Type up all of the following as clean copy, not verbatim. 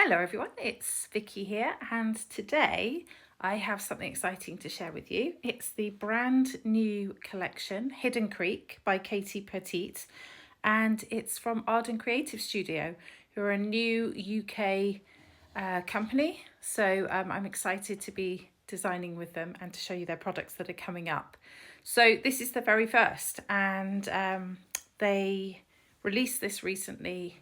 Hello everyone, it's Vicky here, and today I have something exciting to share with you. It's the brand new collection, Hidden Creek by Katie Pertiet, and it's from Arden Creative Studio, who are a new UK company. So I'm excited to be designing with them and to show you their products that are coming up. So this is the very first, and they released this recently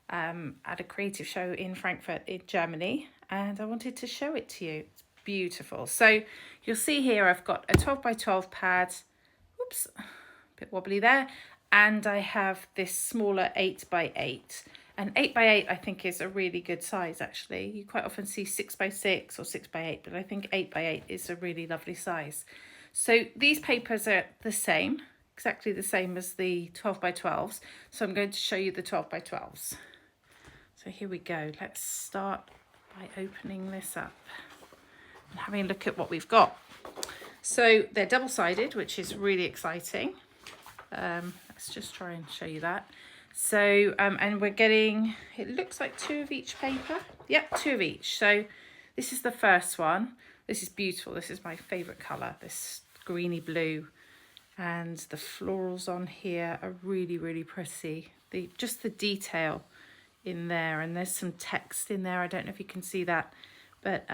at a creative show in Frankfurt in Germany, and I wanted to show it to you. It's beautiful. So you'll see here I've got a 12 by 12 pad, oops, a bit wobbly there, and I have this smaller 8 by 8. And 8 by 8 I think is a really good size actually. You quite often see 6 by 6 or 6 by 8, but I think 8 by 8 is a really lovely size. So these papers are the same, exactly the same as the 12 by 12s. So I'm going to show you the 12 by 12s. So here we go. Let's start by opening this up and having a look at what we've got. So they're double-sided, which is really exciting. Let's just try and show you that. So, and we're getting, it looks like 2 of each paper. Yep, 2 of each. So this is the first one. This is beautiful. This is my favorite color, this greeny blue. And the florals on here are really, really pretty. Just the detail in there, and there's some text in there. I don't know if you can see that, but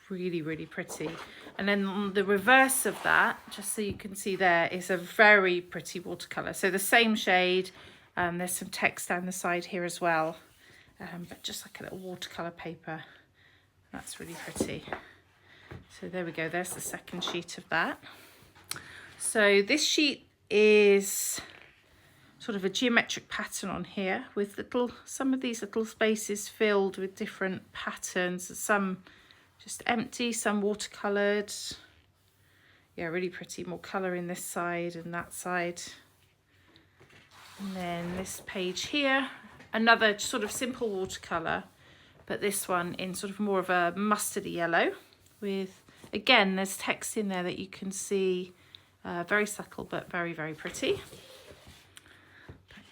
really, really pretty. And then on the reverse of that, just so you can see there, is a very pretty watercolor. So the same shade, there's some text down the side here as well, but just like a little watercolor paper. That's really pretty. So there we go, there's the second sheet of that. So this sheet is sort of a geometric pattern on here with some of these little spaces filled with different patterns, some just empty, some watercolored. Yeah, really pretty, more color in this side and that side. And then this page here, another sort of simple watercolor, but this one in sort of more of a mustardy yellow with, again, there's text in there that you can see, very subtle but very, very pretty.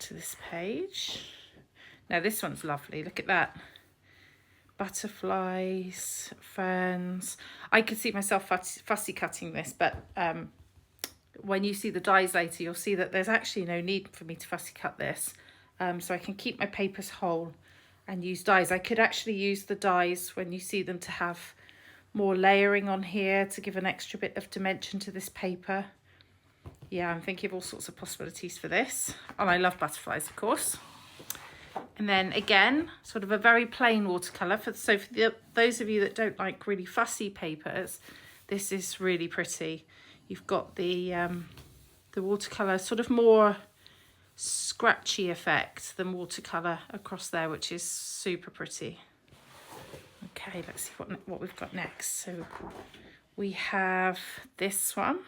To this page. Now this one's lovely, look at that. Butterflies, ferns. I could see myself fussy cutting this, but when you see the dies later, you'll see that there's actually no need for me to fussy cut this. So I can keep my papers whole and use dies. I could actually use the dies when you see them to have more layering on here to give an extra bit of dimension to this paper. Yeah, I'm thinking of all sorts of possibilities for this. And I love butterflies, of course. And then again, sort of a very plain watercolour. So for those of you that don't like really fussy papers, this is really pretty. You've got the watercolour, sort of more scratchy effect than watercolour across there, which is super pretty. Okay, let's see what we've got next. So we have this one.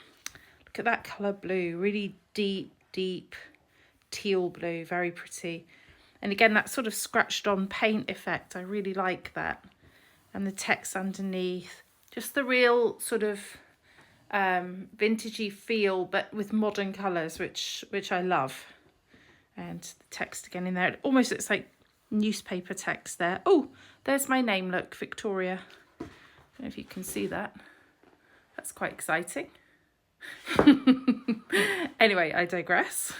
Look at that colour blue, really deep, deep teal blue, very pretty. And again, that sort of scratched on paint effect, I really like that. And the text underneath, just the real sort of vintagey feel, but with modern colours, which I love. And the text again in there, it almost looks like newspaper text there. Oh, there's my name, look, Victoria. I don't know if you can see that. That's quite exciting. Anyway, I digress.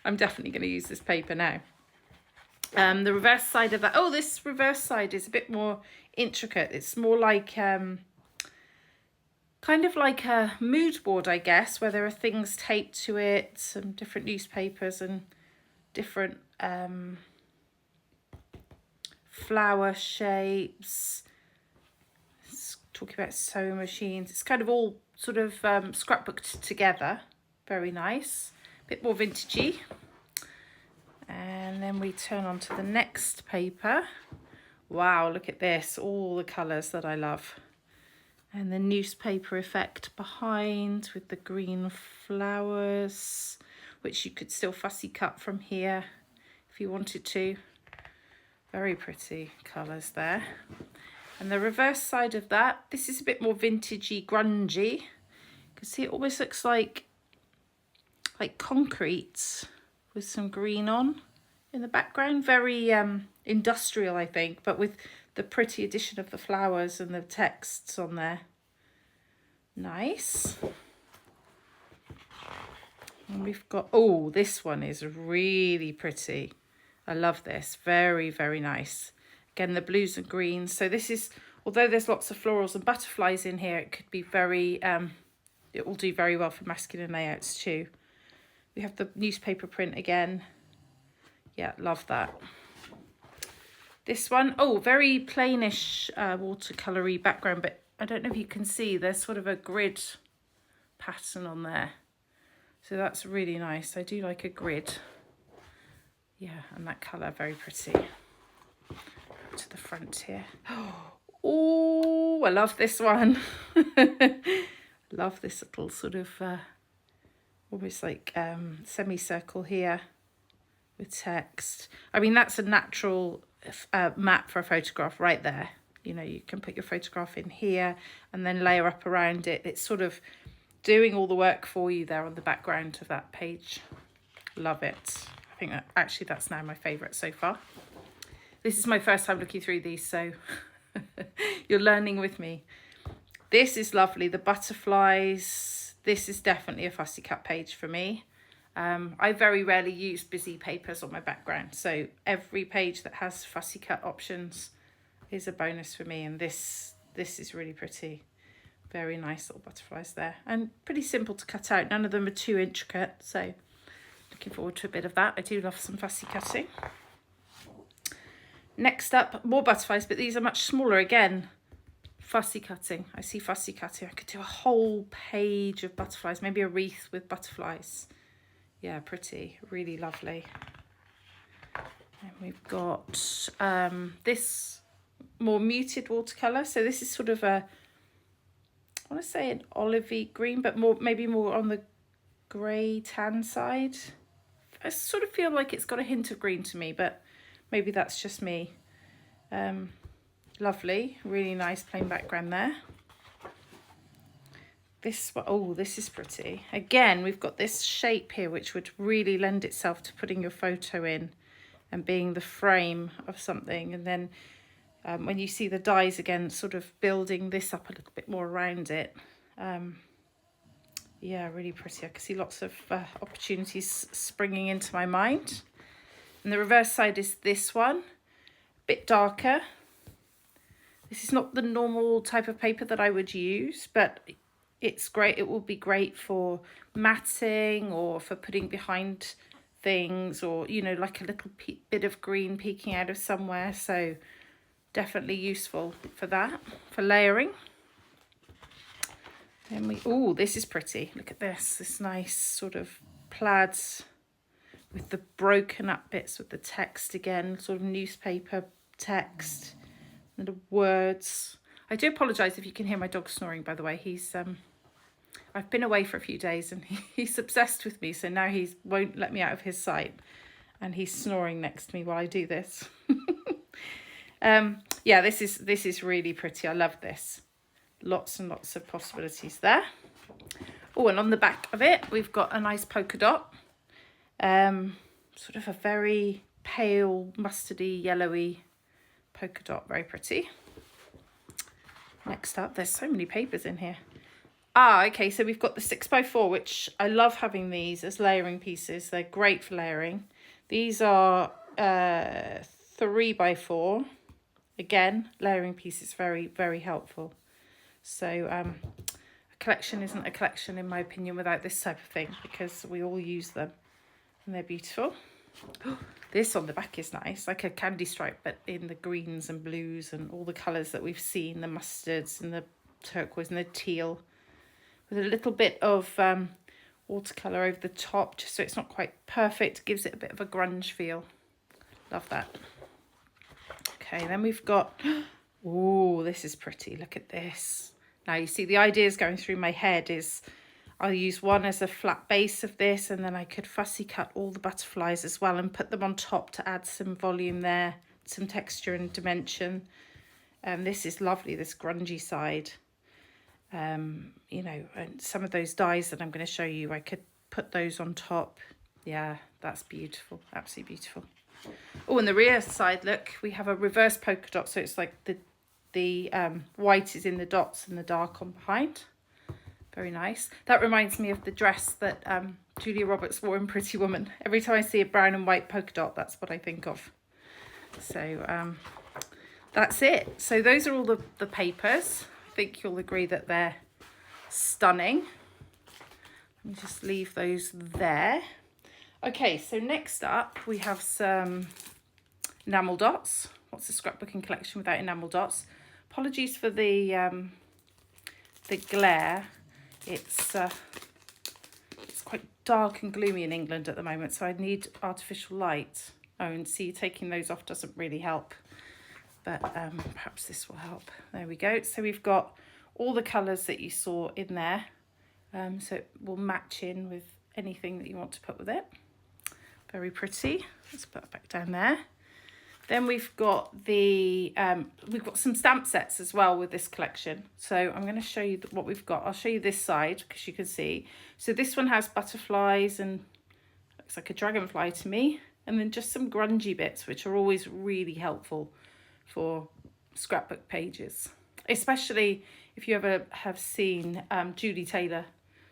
I'm definitely going to use this paper now. The reverse side of that, oh, this reverse side is a bit more intricate. It's more like kind of like a mood board, I guess, where there are things taped to it, some different newspapers and different flower shapes. It's talking about sewing machines. It's kind of all sort of scrapbooked together. Very nice, a bit more vintagey. And then we turn on to the next paper. Wow, look at this, all the colours that I love. And the newspaper effect behind with the green flowers, which you could still fussy cut from here if you wanted to. Very pretty colours there. And the reverse side of that, this is a bit more vintagey, grungy. You can see it almost looks like concrete with some green on. in the background. Very industrial, I think, but with the pretty addition of the flowers and the texts on there. Nice. And we've got, oh, this one is really pretty. I love this. Very, very nice. Again, the blues and greens. So this is, although there's lots of florals and butterflies in here, it could be very, it will do very well for masculine layouts too. We have the newspaper print again. Yeah, love that. This one, oh, very plainish watercolour-y background, but I don't know if you can see, there's sort of a grid pattern on there. So that's really nice. I do like a grid. Yeah, and that colour, very pretty. To the front here. Oh, I love this one. Love this little sort of almost like semicircle here with text. I mean, that's a natural map for a photograph right there. You know, you can put your photograph in here and then layer up around it. It's sort of doing all the work for you there on the background of that page. Love it. I think that actually that's now my favourite so far. This is my first time looking through these, so you're learning with me. This is lovely. The butterflies. This is definitely a fussy cut page for me. I very rarely use busy papers on my background, so every page that has fussy cut options is a bonus for me. And this is really pretty. Very nice little butterflies there, and pretty simple to cut out. None of them are too intricate, so looking forward to a bit of that. I do love some fussy cutting. Next up, more butterflies, but these are much smaller again. Fussy cutting. I see fussy cutting. I could do a whole page of butterflies, maybe a wreath with butterflies. Yeah, pretty, really lovely. And we've got this more muted watercolour. So this is sort of a, I want to say an olivey green, but more, maybe more on the grey tan side. I sort of feel like it's got a hint of green to me, but maybe that's just me. Lovely, really nice plain background there. This, oh, this is pretty. Again, we've got this shape here, which would really lend itself to putting your photo in and being the frame of something. And then when you see the dies again, sort of building this up a little bit more around it. Yeah, really pretty. I can see lots of opportunities springing into my mind. And the reverse side is this one, a bit darker. This is not the normal type of paper that I would use, but it's great. It will be great for matting or for putting behind things, or, you know, like a little bit of green peeking out of somewhere. So definitely useful for that, for layering. Then we, oh, this is pretty. Look at this nice sort of plaids with the broken up bits with the text again, sort of newspaper text and the words. I do apologise if you can hear my dog snoring, by the way. He's I've been away for a few days and he's obsessed with me, so now he won't let me out of his sight, and he's snoring next to me while I do this. Yeah, this is really pretty. I love this. Lots and lots of possibilities there. Oh, and on the back of it, we've got a nice polka dot. Sort of a very pale, mustardy, yellowy polka dot. Very pretty. Next up, there's so many papers in here. Ah, okay, so we've got the 6x4, which I love having these as layering pieces. They're great for layering. These are 3x4. Again, layering pieces, very, very helpful. So a collection isn't a collection, in my opinion, without this type of thing, because we all use them and they're beautiful. This on the back is nice, like a candy stripe, but in the greens and blues and all the colours that we've seen, the mustards and the turquoise and the teal, with a little bit of watercolour over the top, just so it's not quite perfect. Gives it a bit of a grunge feel. Love that. Okay, then we've got, oh, this is pretty. Look at this. Now you see the ideas going through my head is I'll use one as a flat base of this, and then I could fussy cut all the butterflies as well and put them on top to add some volume there, some texture and dimension. This is lovely, this grungy side. You know, and some of those dies that I'm going to show you, I could put those on top. Yeah, that's beautiful, absolutely beautiful. Oh, and the rear side, look, we have a reverse polka dot. So it's like the white is in the dots and the dark on behind. Very nice. That reminds me of the dress that Julia Roberts wore in Pretty Woman. Every time I see a brown and white polka dot, that's what I think of. So that's it. So those are all the papers. I think you'll agree that they're stunning. Let me just leave those there. Okay, so next up we have some enamel dots. What's a scrapbooking collection without enamel dots? Apologies for the glare. It's quite dark and gloomy in England at the moment, so I need artificial light. Oh, and see, taking those off doesn't really help, but perhaps this will help. There we go. So we've got all the colours that you saw in there, so it will match in with anything that you want to put with it. Very pretty. Let's put that back down there. Then we've got some stamp sets as well with this collection. So I'm going to show you what we've got. I'll show you this side because you can see. So this one has butterflies and looks like a dragonfly to me. And then just some grungy bits, which are always really helpful for scrapbook pages. Especially if you ever have seen Julie Taylor.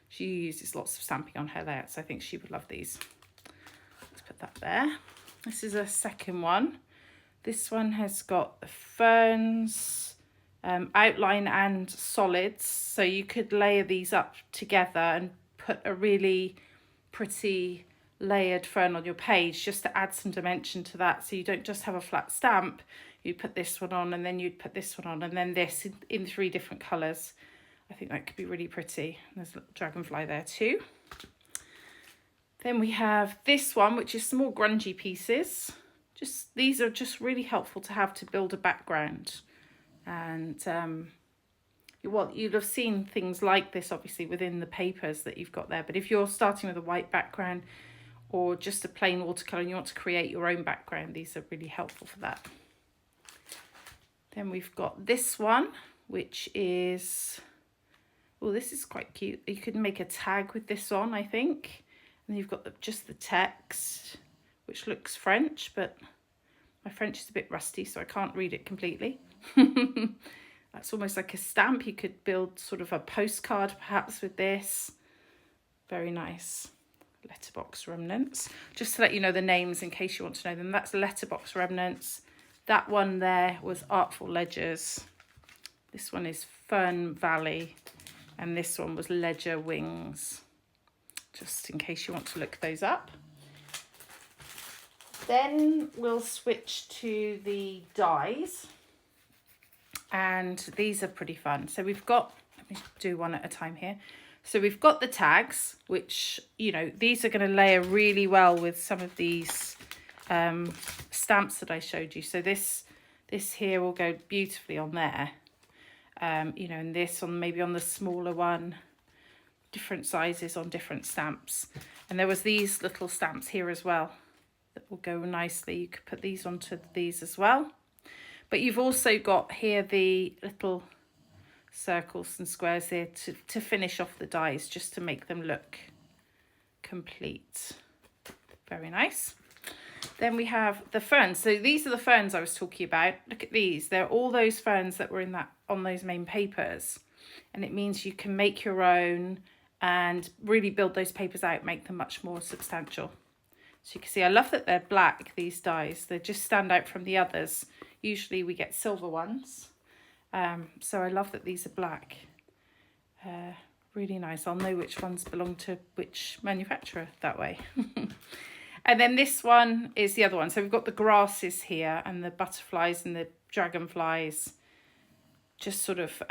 She uses lots of stamping on her layouts. I think she would love these. Let's put that there. This is a second one. This one has got the ferns, outline and solids. So you could layer these up together and put a really pretty layered fern on your page just to add some dimension to that. So you don't just have a flat stamp. You put this one on and then you'd put this one on and then this in 3 different colours. I think that could be really pretty. There's a little dragonfly there too. Then we have this one, which is some more grungy pieces. These are just really helpful to have to build a background. And you'd have seen things like this obviously within the papers that you've got there. But if you're starting with a white background or just a plain watercolour and you want to create your own background, these are really helpful for that. Then we've got this one, which is, oh, this is quite cute. You could make a tag with this on, I think. And you've got just the text, which looks French, but my French is a bit rusty, so I can't read it completely. That's almost like a stamp. You could build sort of a postcard perhaps with this. Very nice. Letterbox remnants. Just to let you know the names in case you want to know them. That's letterbox remnants. That one there was Artful Ledgers. This one is Fern Valley. And this one was Ledger Wings. Just in case you want to look those up. Then we'll switch to the dies. And these are pretty fun. So we've got, let me do one at a time here. So we've got the tags, which, you know, these are going to layer really well with some of these stamps that I showed you. So this here will go beautifully on there. You know, and this on maybe on the smaller one, different sizes on different stamps. And there was these little stamps here as well that will go nicely. You could put these onto these as well. But you've also got here the little circles and squares there to finish off the dies, just to make them look complete. Very nice. Then we have the ferns. So these are the ferns I was talking about. Look at these. They're all those ferns that were on those main papers. And it means you can make your own and really build those papers out, make them much more substantial. So you can see, I love that they're black, these dies. They just stand out from the others. Usually we get silver ones. So I love that these are black. Really nice. I'll know which ones belong to which manufacturer that way. And then this one is the other one. So we've got the grasses here and the butterflies and the dragonflies. Just sort of,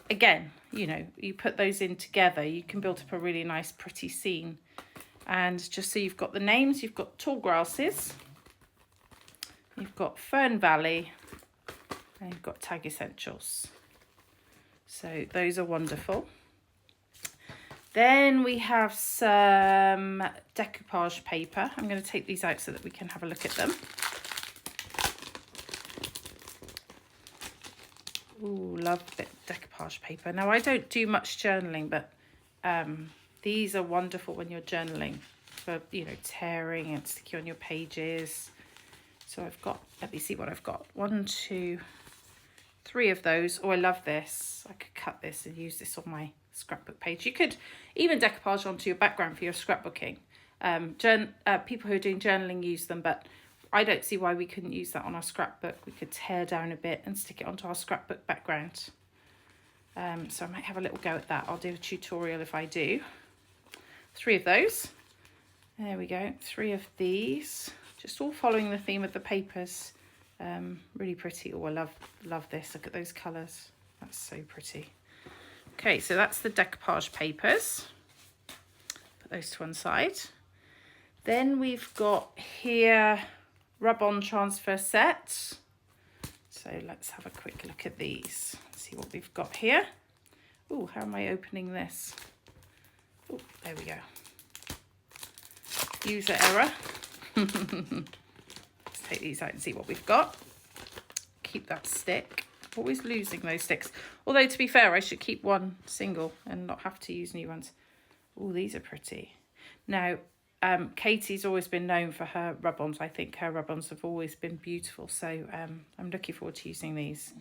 again, you know, you put those in together, you can build up a really nice, pretty scene. And just so you've got the names, you've got tall grasses, you've got Fern Valley, and you've got Tag Essentials. So those are wonderful. Then we have some decoupage paper. I'm going to take these out so that we can have a look at them. Ooh, love decoupage paper. Now, I don't do much journaling, but These are wonderful when you're journaling for, you know, tearing and sticking on your pages. So I've got, let me see what I've got. 1, 2, 3 of those. Oh, I love this. I could cut this and use this on my scrapbook page. You could even decoupage onto your background for your scrapbooking. People who are doing journaling use them, but I don't see why we couldn't use that on our scrapbook. We could tear down a bit and stick it onto our scrapbook background. So I might have a little go at that. I'll do a tutorial if I do. 3 of those. There we go. 3 of these. Just all following the theme of the papers. Really pretty. Oh, I love this. Look at those colours. That's so pretty. Okay, so that's the decoupage papers. Put those to one side. Then we've got here rub-on transfer sets. So let's have a quick look at these. See what we've got here. Oh, how am I opening this? Oh, there we go. User error. Let's take these out and see what we've got. Keep that stick. Always losing those sticks. Although, to be fair, I should keep one single and not have to use new ones. Oh, these are pretty. Now, Katie's always been known for her rub-ons. I think her rub-ons have always been beautiful. So I'm looking forward to using these.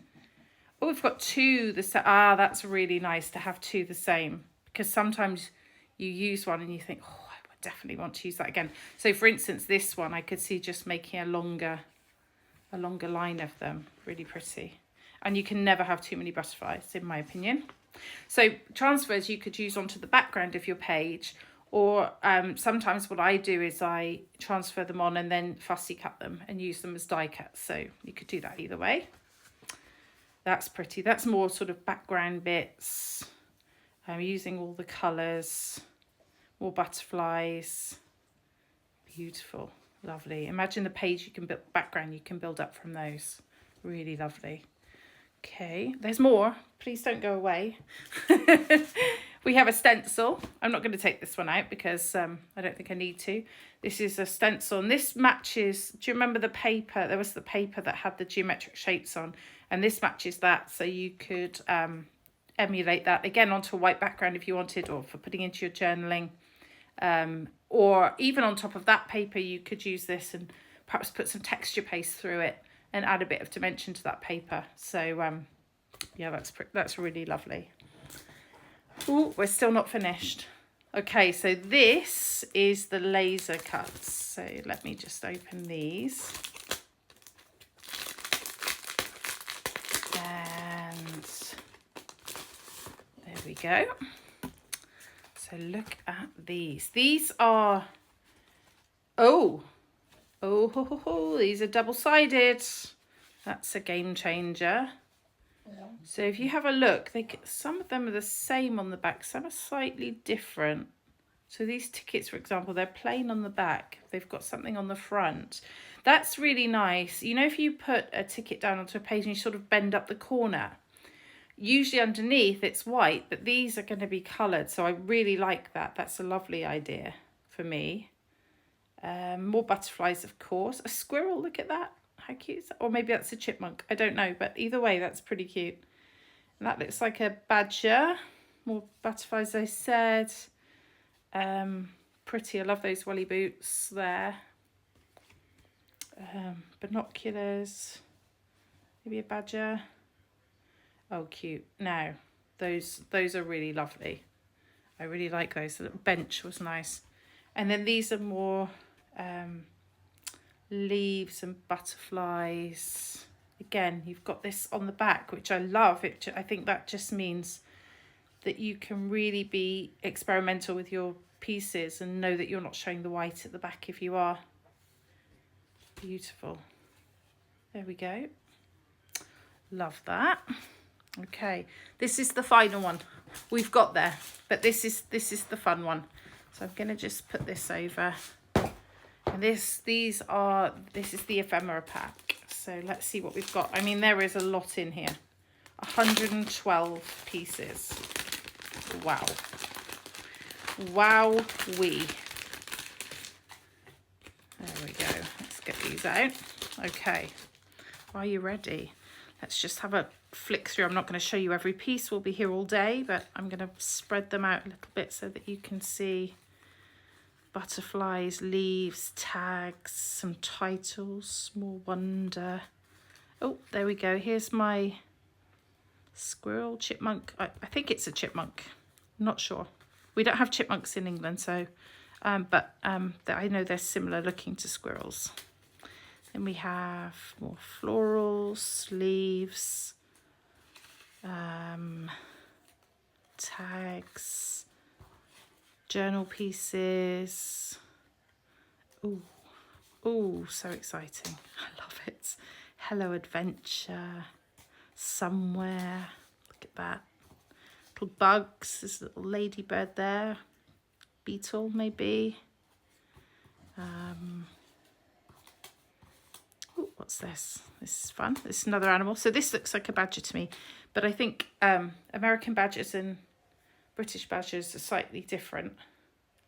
Oh, we've got 2 the same. Ah, that's really nice to have 2 the same. Because sometimes you use one and you think, oh, I would definitely want to use that again. So, for instance, this one, I could see just making a longer line of them. Really pretty. And you can never have too many butterflies, in my opinion. So transfers you could use onto the background of your page, or sometimes what I do is I transfer them on and then fussy cut them and use them as die cuts. So you could do that either way. That's pretty. That's more sort of background bits. I'm using all the colours, more butterflies. Beautiful, lovely. Imagine the page you can build, background you can build up from those. Really lovely. Okay, there's more. Please don't go away. We have a stencil. I'm not going to take this one out because I don't think I need to. This is a stencil, and this matches, do you remember the paper? There was the paper that had the geometric shapes on, and this matches that, so you could emulate that again onto a white background if you wanted, or for putting into your journaling. Or even on top of that paper, you could use this and perhaps put some texture paste through it and add a bit of dimension to that paper. So yeah, that's really lovely. Oh, we're still not finished. Okay, so this is the laser cuts. So let me just open these. And there we go. So look at these. These are, these are double-sided. That's a game changer. Yeah. So if you have a look, some of them are the same on the back, some are slightly different. So these tickets, for example, they're plain on the back. They've got something on the front. That's really nice. You know, if you put a ticket down onto a page and you sort of bend up the corner, usually underneath it's white, but these are going to be coloured. So I really like that. That's a lovely idea for me. More butterflies, of course. A squirrel, look at that. How cute is that? Or maybe that's a chipmunk. I don't know, but either way, that's pretty cute. And that looks like a badger. More butterflies, I said. Pretty. I love those welly boots there. Binoculars. Maybe a badger. Oh, cute. Now, those are really lovely. I really like those. The little bench was nice. And then these are more leaves and butterflies. Again, you've got this on the back, which I love. I think that just means that you can really be experimental with your pieces and know that you're not showing the white at the back if you are. Beautiful. There we go. Love that. Okay, this is the final one we've got there, but this is the fun one. So I'm going to just put this over. And this is the ephemera pack. So let's see what we've got. I mean, there is a lot in here. 112 pieces. Wow. Wow-wee. There we go. Let's get these out. Okay. Are you ready? let's just have a flick through. I'm not going to show you every piece, we'll be here all day, but I'm going to spread them out a little bit so that you can see butterflies, leaves, tags, some titles, Small Wonder. Oh, there we go. Here's my squirrel, chipmunk. I think it's a chipmunk. I'm not sure. We don't have chipmunks in England, so but I know they're similar looking to squirrels. Then we have more florals, leaves, tags, journal pieces. Ooh, so exciting. I love it. Hello Adventure, Somewhere. Look at that. Little bugs. There's a little ladybird there. Beetle, maybe. Ooh, what's this? This is fun. This is another animal. So this looks like a badger to me, but I think American badgers and British badgers are slightly different.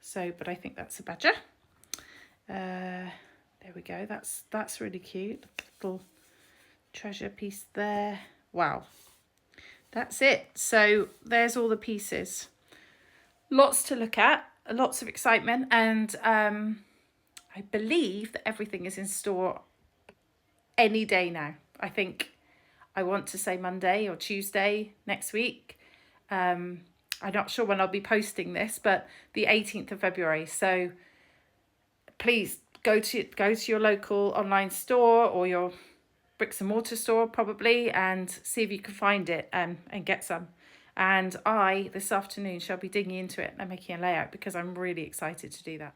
So, but I think that's a badger. There we go. That's really cute. Little treasure piece there. Wow. That's it. So there's all the pieces. Lots to look at, lots of excitement, and I believe that everything is in store any day now. I think I want to say Monday or Tuesday next week. I'm not sure when I'll be posting this, but the 18th of February. So please go to your local online store or your bricks and mortar store probably, and see if you can find it and get some. And I, this afternoon, shall be digging into it and making a layout because I'm really excited to do that.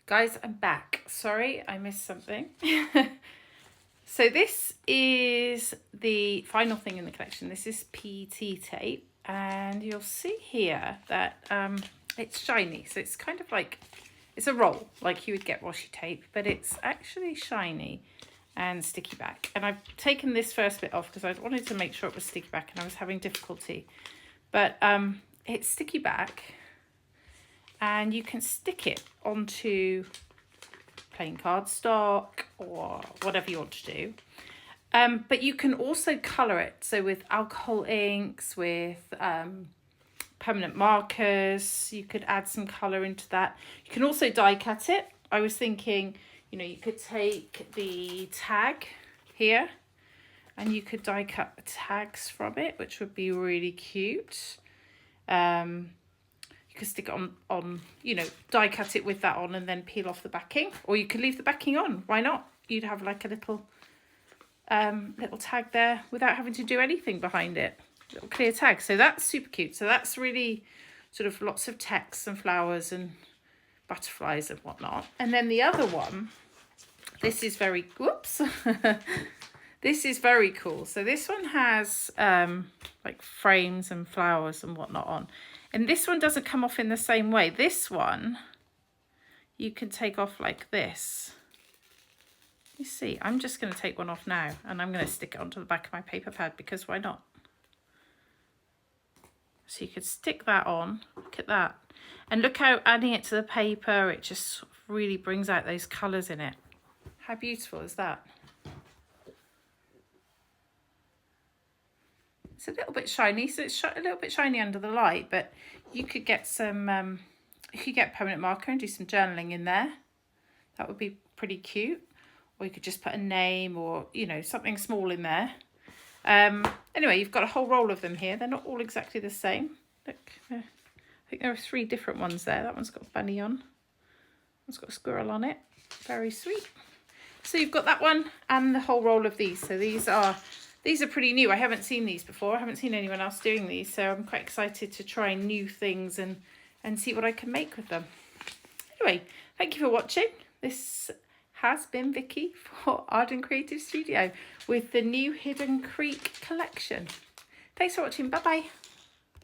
Guys, I'm back. Sorry, I missed something. So this is the final thing in the collection. This is PT tape, and you'll see here that it's shiny. So it's kind of like, it's a roll like you would get washi tape, but it's actually shiny and sticky back. And I've taken this first bit off because I wanted to make sure it was sticky back and I was having difficulty. But it's sticky back, and you can stick it onto plain cardstock or whatever you want to do. But you can also colour it. So with alcohol inks, with permanent markers, you could add some colour into that. You can also die cut it. I was thinking, you know, you could take the tag here and you could die cut the tags from it, which would be really cute. You could stick it on, you know, die cut it with that on and then peel off the backing, or you could leave the backing on. Why not? You'd have like a little tag there without having to do anything behind it. Little clear tag. So that's super cute. So that's really sort of lots of text and flowers and butterflies and whatnot. And then the other one, this is very, whoops. This is very cool. So this one has like frames and flowers and whatnot on. And this one doesn't come off in the same way. This one, you can take off like this. You see, I'm just going to take one off now and I'm going to stick it onto the back of my paper pad because why not? So you could stick that on. Look at that. And look how adding it to the paper, it just really brings out those colours in it. How beautiful is that? It's a little bit shiny, so it's a little bit shiny under the light, but you could get some, you could get permanent marker and do some journaling in there. That would be pretty cute. Or you could just put a name or, you know, something small in there. Anyway, you've got a whole roll of them here. They're not all exactly the same. Look, I think there are 3 different ones there. That one's got a bunny on. One's got a squirrel on it. Very sweet. So you've got that one and the whole roll of these. So these are pretty new. I haven't seen these before. I haven't seen anyone else doing these. So I'm quite excited to try new things and see what I can make with them. Anyway, thank you for watching. This has been Vicky for Arden Creative Studio with the new Hidden Creek collection. Thanks for watching. Bye bye.